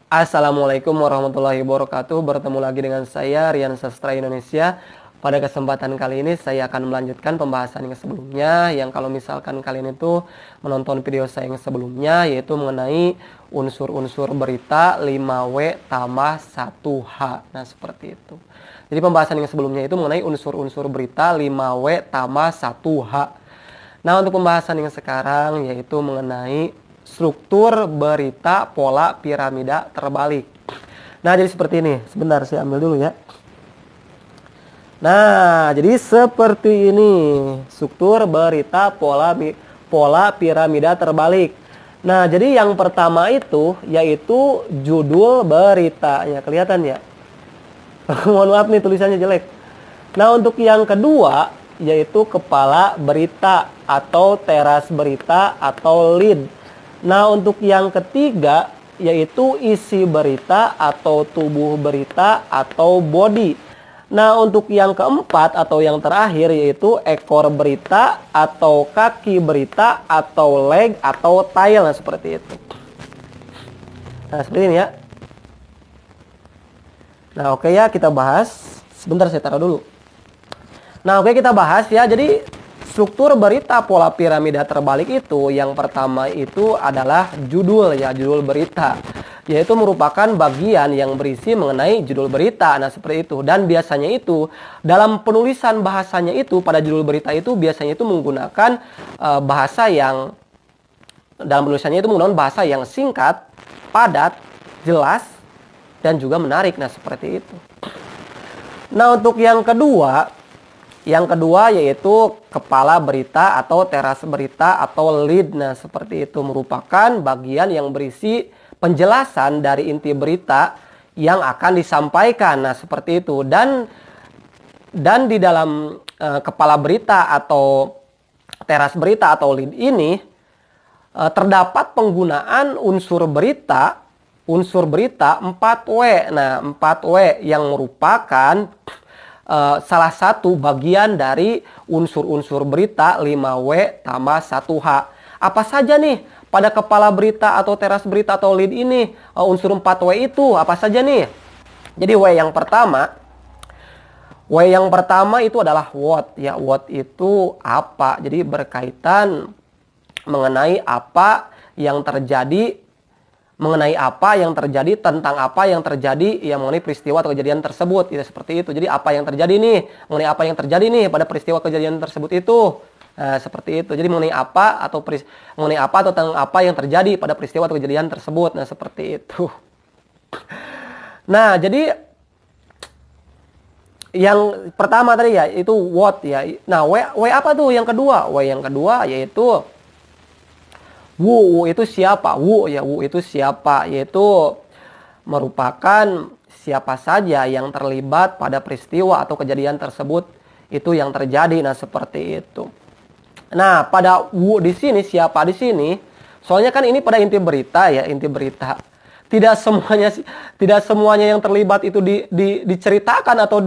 Assalamualaikum warahmatullahi wabarakatuh. Bertemu lagi dengan saya Rian Sastra Indonesia. Pada kesempatan kali ini saya akan melanjutkan pembahasan yang sebelumnya, yang kalau misalkan kalian itu menonton video saya yang sebelumnya, yaitu mengenai unsur-unsur berita 5W tambah 1H. Nah, seperti itu. Jadi pembahasan yang sebelumnya itu mengenai unsur-unsur berita 5W tambah 1H. Nah, untuk pembahasan yang sekarang yaitu mengenai struktur berita pola piramida terbalik. Nah, jadi seperti ini. Sebentar, saya ambil dulu ya. Nah, jadi seperti ini struktur berita pola piramida terbalik. Nah, jadi yang pertama itu yaitu judul berita. Ya, kelihatan ya? Mohon maaf nih tulisannya jelek. Nah, untuk yang kedua yaitu kepala berita atau teras berita atau lead. Nah, untuk yang ketiga yaitu isi berita atau tubuh berita atau body. Nah, untuk yang keempat atau yang terakhir yaitu ekor berita atau kaki berita atau leg atau tail. Nah, seperti itu. Nah, seperti ini ya. Nah, oke ya, kita bahas. Sebentar, saya taruh dulu. Nah, oke, kita bahas ya. Jadi struktur berita pola piramida terbalik itu yang pertama itu adalah judul ya, judul berita. Yaitu merupakan bagian yang berisi mengenai judul berita. Nah, seperti itu. Dan biasanya itu dalam penulisan bahasanya itu pada judul berita itu biasanya itu menggunakan bahasa yang dalam penulisannya itu menggunakan bahasa yang singkat, padat, jelas dan juga menarik. Nah, seperti itu. Nah, untuk yang kedua yaitu kepala berita atau teras berita atau lead. Nah, seperti itu merupakan bagian yang berisi penjelasan dari inti berita yang akan disampaikan. Nah, seperti itu. Dan di dalam kepala berita atau teras berita atau lead ini terdapat penggunaan unsur berita 4W. Nah, 4W yang merupakan salah satu bagian dari unsur-unsur berita 5W tambah 1H. Apa saja nih pada kepala berita atau teras berita atau lead ini unsur 4W itu apa saja nih? Jadi W yang pertama itu adalah what ya. What itu apa? Jadi berkaitan mengenai apa yang terjadi, tentang apa yang terjadi yang mengenai peristiwa atau kejadian tersebut. Ya, seperti itu. Jadi apa yang terjadi nih, mengenai apa yang terjadi nih pada peristiwa kejadian tersebut itu. Nah, seperti itu. Jadi mengenai apa atau tentang apa yang terjadi pada peristiwa atau kejadian tersebut. Nah, seperti itu. Nah, jadi yang pertama tadi ya itu what ya. Nah, W apa tuh yang kedua? W yang kedua yaitu Wu itu siapa? Wu itu siapa? Yaitu merupakan siapa saja yang terlibat pada peristiwa atau kejadian tersebut itu yang terjadi. Nah, seperti itu. Nah, pada Wu di sini siapa di sini? Soalnya kan ini pada inti berita ya, inti berita. Tidak semuanya yang terlibat itu diceritakan atau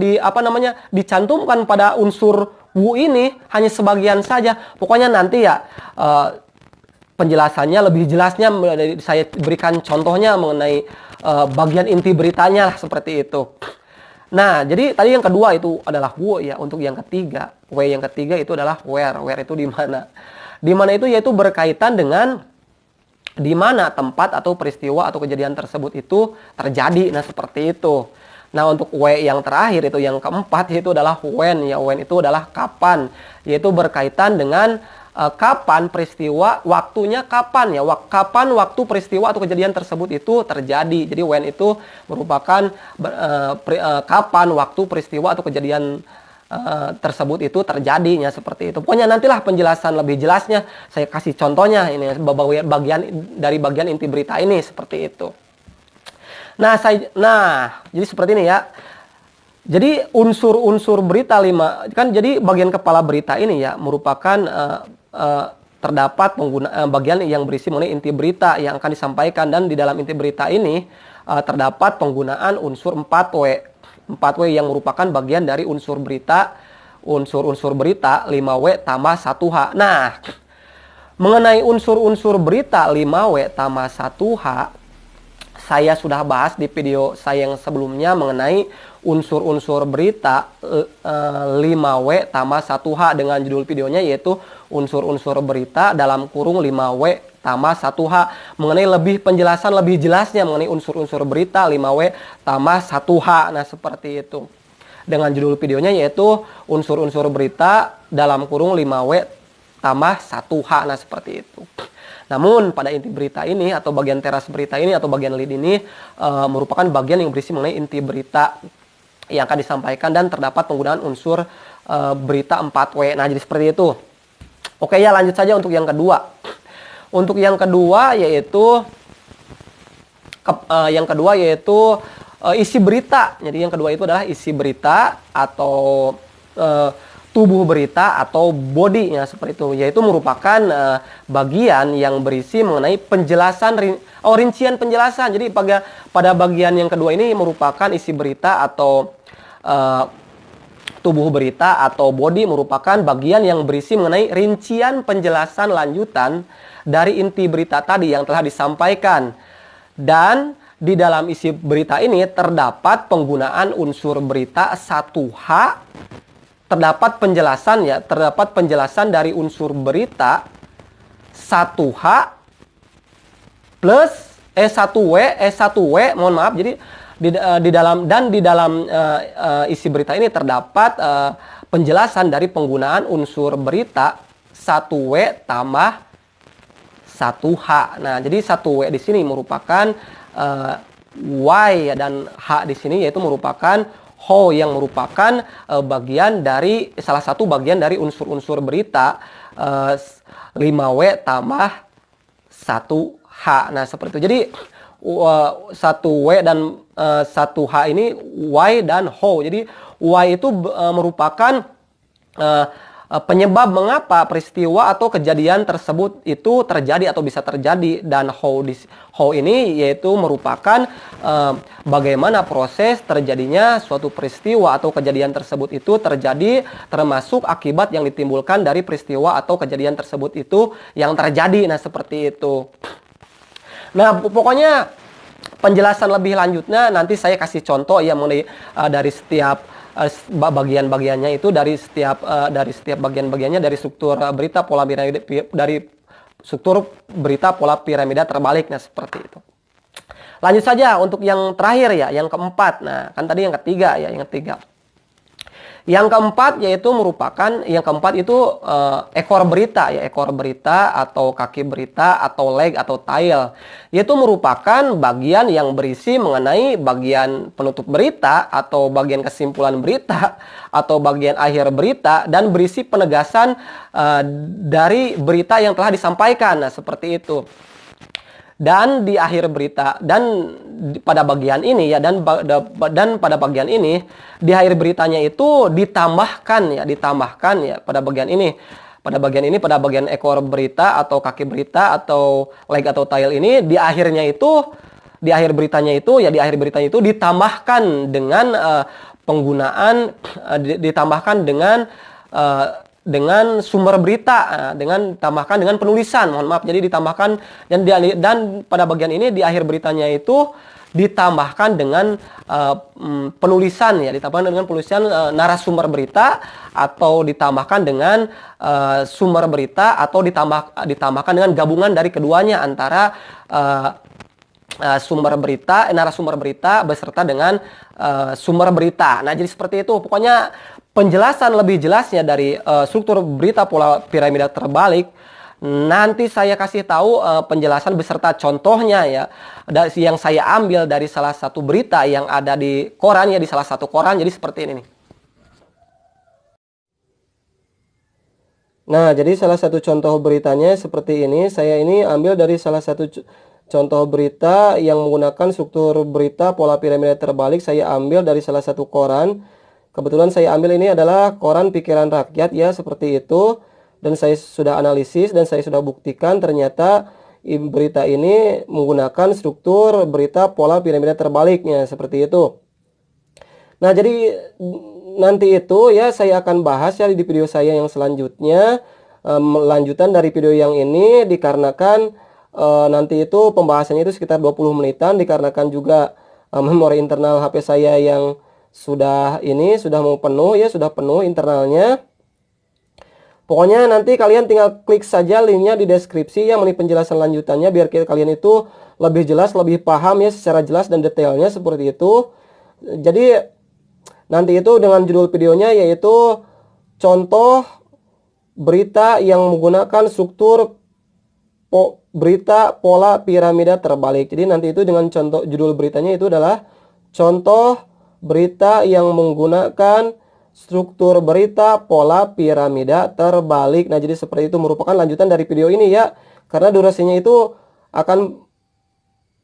dicantumkan pada unsur Wu ini, hanya sebagian saja. Pokoknya nanti ya penjelasannya lebih jelasnya saya berikan contohnya mengenai bagian inti beritanya lah, seperti itu. Nah, jadi tadi yang kedua itu adalah who ya. Untuk yang ketiga, W yang ketiga itu adalah where. Where itu di mana? Di mana itu yaitu berkaitan dengan di mana tempat atau peristiwa atau kejadian tersebut itu terjadi. Nah, seperti itu. Nah, untuk W yang terakhir itu yang keempat yaitu adalah when ya. When itu adalah kapan, yaitu berkaitan dengan kapan peristiwa, waktunya kapan ya, kapan waktu peristiwa atau kejadian tersebut itu terjadi. Jadi when itu merupakan kapan waktu peristiwa atau kejadian tersebut itu terjadinya, seperti itu. Pokoknya nantilah penjelasan lebih jelasnya saya kasih contohnya ini bagian inti berita ini, seperti itu. Nah, jadi seperti ini ya. Jadi unsur-unsur berita 5 kan, jadi bagian kepala berita ini ya merupakan terdapat bagian yang berisi mengenai inti berita yang akan disampaikan, dan di dalam inti berita ini terdapat penggunaan unsur 4W. 4W yang merupakan bagian dari unsur berita 5W tambah 1H. Nah, mengenai unsur-unsur berita 5W tambah 1H, saya sudah bahas di video saya yang sebelumnya mengenai unsur-unsur berita 5W tambah 1H dengan judul videonya yaitu unsur-unsur berita dalam kurung 5W tambah 1H, mengenai lebih penjelasan lebih jelasnya mengenai unsur-unsur berita 5W tambah 1H. Nah, seperti itu. Dengan judul videonya yaitu unsur-unsur berita dalam kurung 5W tambah 1H. Nah, seperti itu. Namun pada inti berita ini atau bagian teras berita ini atau bagian lead ini merupakan bagian yang berisi mengenai inti berita yang akan disampaikan dan terdapat penggunaan unsur berita 4W. Nah, jadi seperti itu. Oke ya, lanjut saja untuk yang kedua. Untuk yang kedua yaitu isi berita. Jadi yang kedua itu adalah isi berita atau tubuh berita atau bodinya seperti itu, yaitu merupakan bagian yang berisi mengenai penjelasan rincian penjelasan. Jadi pada bagian yang kedua ini merupakan isi berita atau tubuh berita atau body merupakan bagian yang berisi mengenai rincian penjelasan lanjutan dari inti berita tadi yang telah disampaikan. Dan di dalam isi berita ini terdapat penggunaan unsur berita 1H. Terdapat penjelasan dari unsur berita 1H plus 1W, mohon maaf. Jadi di dalam isi berita ini terdapat penjelasan dari penggunaan unsur berita 1W tambah 1H. Nah, jadi 1W di sini merupakan Y dan H di sini yaitu merupakan Ho yang merupakan salah satu bagian dari unsur-unsur berita 5W tambah 1H. Nah, seperti itu. Jadi 1W dan 1H ini Y dan Ho. Jadi Y itu merupakan penyebab mengapa peristiwa atau kejadian tersebut itu terjadi atau bisa terjadi, dan How ini yaitu merupakan bagaimana proses terjadinya suatu peristiwa atau kejadian tersebut itu terjadi, termasuk akibat yang ditimbulkan dari peristiwa atau kejadian tersebut itu yang terjadi. Nah, seperti itu. Nah, pokoknya penjelasan lebih lanjutnya nanti saya kasih contoh ya mengenai dari setiap bagian-bagiannya itu, dari setiap bagian-bagiannya, dari struktur berita pola piramida, dari struktur berita pola piramida terbalik. Nah, seperti itu. Lanjut saja untuk yang terakhir ya, yang keempat. Nah, kan tadi yang ketiga ya, yang ketiga. Yang keempat itu ekor berita ya, ekor berita atau kaki berita atau leg atau tail, yaitu merupakan bagian yang berisi mengenai bagian penutup berita atau bagian kesimpulan berita atau bagian akhir berita dan berisi penegasan dari berita yang telah disampaikan. Nah, seperti itu. Dan di akhir berita pada bagian ini ya, dan pada bagian ini di akhir beritanya itu ditambahkan ya pada bagian ini pada bagian ekor berita atau kaki berita atau leg atau tail ini di akhir beritanya itu ditambahkan dengan dengan sumber berita, ditambahkan dengan penulisan, mohon maaf. Jadi ditambahkan dan pada bagian ini di akhir beritanya itu ditambahkan dengan penulisan ya, narasumber berita, atau ditambahkan dengan sumber berita, atau ditambahkan dengan gabungan dari keduanya antara narasumber berita beserta dengan sumber berita. Nah, jadi seperti itu. Pokoknya penjelasan lebih jelasnya dari struktur berita pola piramida terbalik nanti saya kasih tahu penjelasan beserta contohnya ya, yang saya ambil dari salah satu berita yang ada di koran ya, di salah satu koran. Jadi seperti ini nih. Nah, jadi salah satu contoh beritanya seperti ini. Saya ini ambil dari salah satu contoh berita yang menggunakan struktur berita pola piramida terbalik. Saya ambil dari salah satu koran. Kebetulan saya ambil ini adalah koran Pikiran Rakyat ya, seperti itu. Dan saya sudah analisis dan saya sudah buktikan ternyata berita ini menggunakan struktur berita pola piramida terbaliknya, seperti itu. Nah, jadi nanti itu ya saya akan bahas ya di video saya yang selanjutnya. Lanjutan dari video yang ini dikarenakan nanti itu pembahasannya itu sekitar 20 menitan dikarenakan juga memori internal HP saya yang sudah mau penuh ya, sudah penuh internalnya. Pokoknya nanti kalian tinggal klik saja linknya di deskripsi yang mengenai penjelasan lanjutannya biar kalian itu lebih jelas, lebih paham ya secara jelas dan detailnya seperti itu. Jadi nanti itu dengan judul videonya yaitu contoh berita yang menggunakan struktur berita pola piramida terbalik. Jadi nanti itu dengan contoh judul beritanya itu adalah contoh berita yang menggunakan struktur berita pola piramida terbalik. Nah, jadi seperti itu merupakan lanjutan dari video ini ya. Karena durasinya itu akan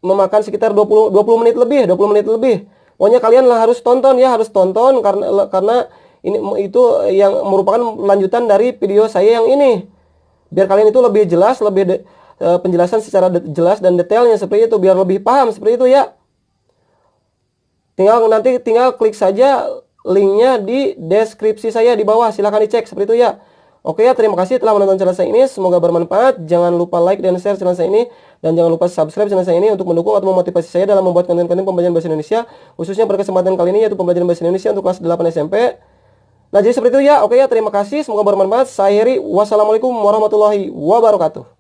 memakan sekitar 20 menit lebih, 20 menit lebih. Pokoknya kalian lah harus tonton ya, harus tonton karena ini itu yang merupakan lanjutan dari video saya yang ini. Biar kalian itu lebih jelas, penjelasan secara jelas dan detailnya seperti itu biar lebih paham seperti itu ya. Tinggal klik saja linknya di deskripsi saya di bawah, silahkan dicek seperti itu ya. Oke ya, terima kasih telah menonton channel saya ini, semoga bermanfaat. Jangan lupa like dan share channel saya ini dan jangan lupa subscribe channel saya ini untuk mendukung atau memotivasi saya dalam membuat konten-konten pembelajaran bahasa Indonesia, khususnya pada kesempatan kali ini yaitu pembelajaran bahasa Indonesia untuk kelas 8 SMP. Nah, jadi seperti itu ya. Oke ya, terima kasih. Semoga bermanfaat. Saya Heri. Wassalamualaikum warahmatullahi wabarakatuh.